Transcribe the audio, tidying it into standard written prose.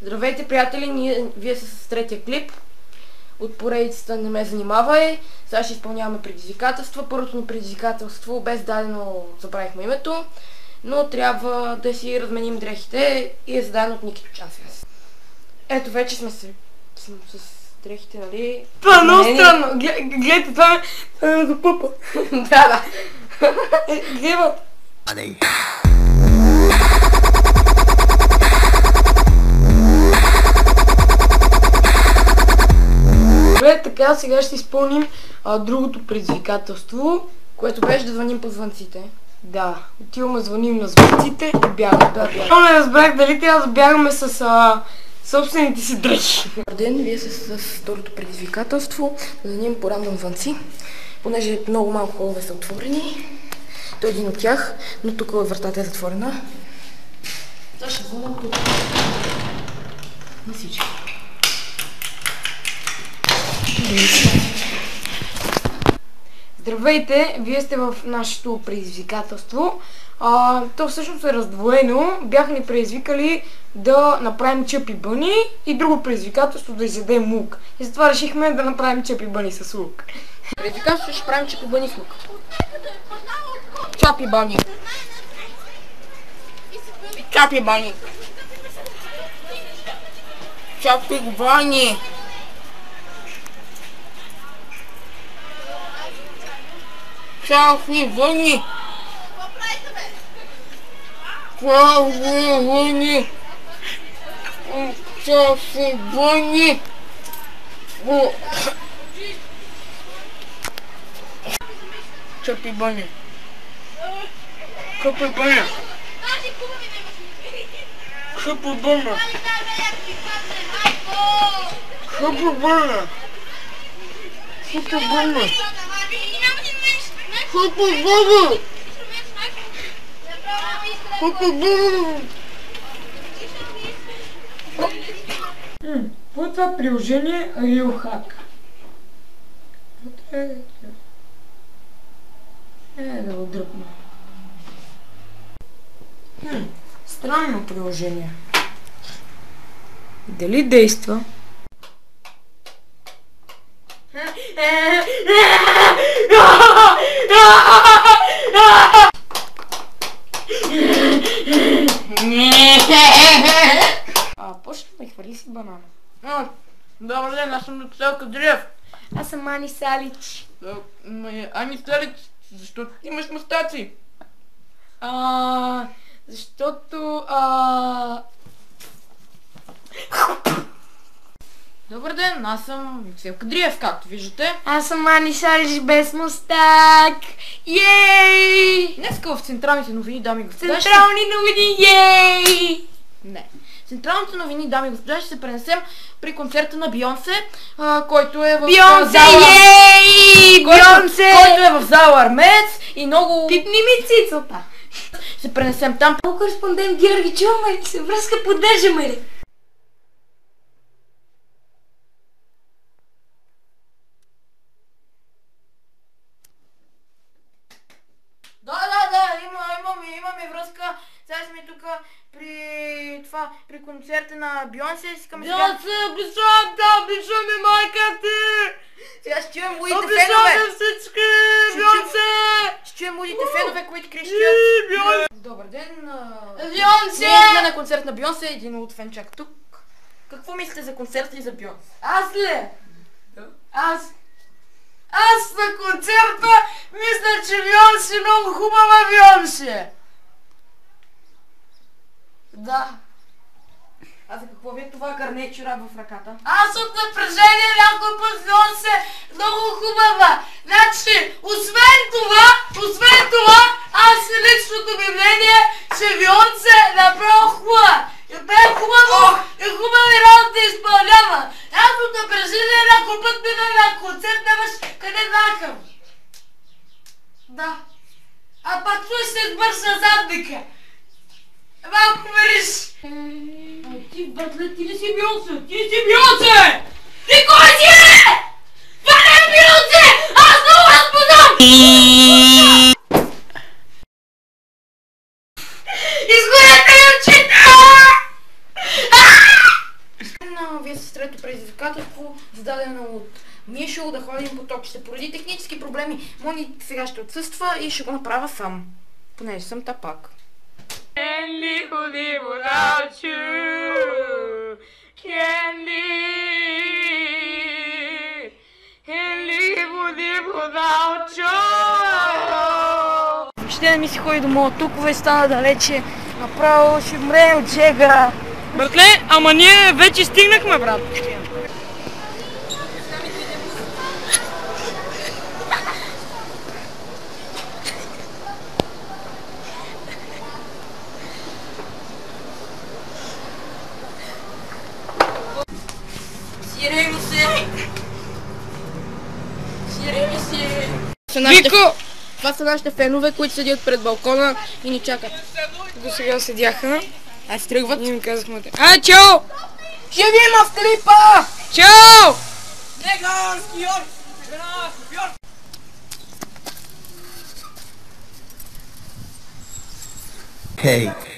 Здравейте, приятели, вие сте с третия клип от поредицата "Не ме занимавай". Сега ще изпълняваме предизвикателства. Първото ни предизвикателство, без дадено, забравихме името, но трябва да си разменим дрехите и е зададено от Никито Часвес. Ето, вече сме с дрехите, нали? Това е много странно. Гледайте, това е за пъпа. Да. Гледат. Добре, така сега ще изпълним другото предизвикателство, което беше да звъним по звънците. Да, отиваме, звъним на звънците и бягаме. Не разбрах дали трябва да бягаме с собствените си дрехи. Добър ден, вие сте с второто предизвикателство, да звъним по рандом звънци, понеже много малко холове са отворени. Той е един от тях, но тук вратата е затворена. Сега ще звънем тук на всички. Здравейте, вие сте в нашето предизвикателство. То всъщност е раздвоено. Бяха ни предизвикали да направим чъпи бъни и друго предизвикателство да изядем лук. И затова решихме да направим чъпи бъни с лук. Предизвикателство ще правим чъпи бъни с лук. Чапи бани. Чапи бани. Чапи бани. Чапи бани. Чапи бани. Чапи бани. Чапи бани. Чапи бани. Чапи бани. Чапи бани. Чапи бани. Чапи бани. Чапи бани. Какво е това приложение RealHack? Да го дръпна. Странно приложение. Дали действа? Почнахме, хвърли си банана. Добър ден, аз съм Доцел Кадрев. Аз съм Ани Салич. Ани Салич, защо ти имаш мустаци? Защото Добър ден, аз съм Доцел Кадрев, както виждате. аз съм Ани Салич без мустак. Йей! Днеска в централните новини, дами и господа, Централни новини, йей! Не. Централните новини, дами и господа, ще се пренесем при концерта на Бионсе, който е в Бионсе, йей! Бионсе! Който е в зала Армец и много... Пипни ми цицата! Ще пренесем там. Кореспондент Георги, чуваме ли се? Връзка поддържаме ли? Да, имаме връзка. Сега сме тук при концерта на Бионсе. Бионсе, обичаме майка ти! Сега ще чуем лудите Обичаме фенове. всички! Бионсе! Ще чуем лудите фенове, които крещят. Добър ден. Бионсе! Ние сме на концерт на Бионсе, един луд фен чак тук. Какво мислите за концерта и за Бионсе? Аз ли? Аз на концерта мисля, че Бионсе е много хубава Бионсе. Да. А за какво ви е това гарне чорап в ръката? Аз от напрежение някой път Бионсе много хубава. Значи, освен това, аз личното ми мнение, че Бионсе е направо хубава. И бе хубави работи изпълнява. Аз от напрежение някой път мина на концерт, нямаш къде накъм. Да. А пак той се избърса задника. Малко мириш. Ти, братле, ти ли си Бионсе? Ти си Бионсе! Ти кой си е? Това не е Бионсе! Аз много разпознам! Изгорете ми очите! с трето предизвикателство, зададено от Мишо, да ходим по токчета. Поради технически проблеми, Мони сега ще отсъства и ще го направя сам, понеже съм тапак. Can't live without you. Can't live without you. Ще не ми си ходи до моя тукове, стана далече. Направо ще умре от жега. Братле, ама ние вече стигнахме, брат. Сирени се! Сирени се! Вико! Това са нашите фенове, които седят пред балкона и ни чакат. До сега седяха. Аз тръгват. Ние им казахме. Чао! Ще ви има в клипа! Чао! Hey.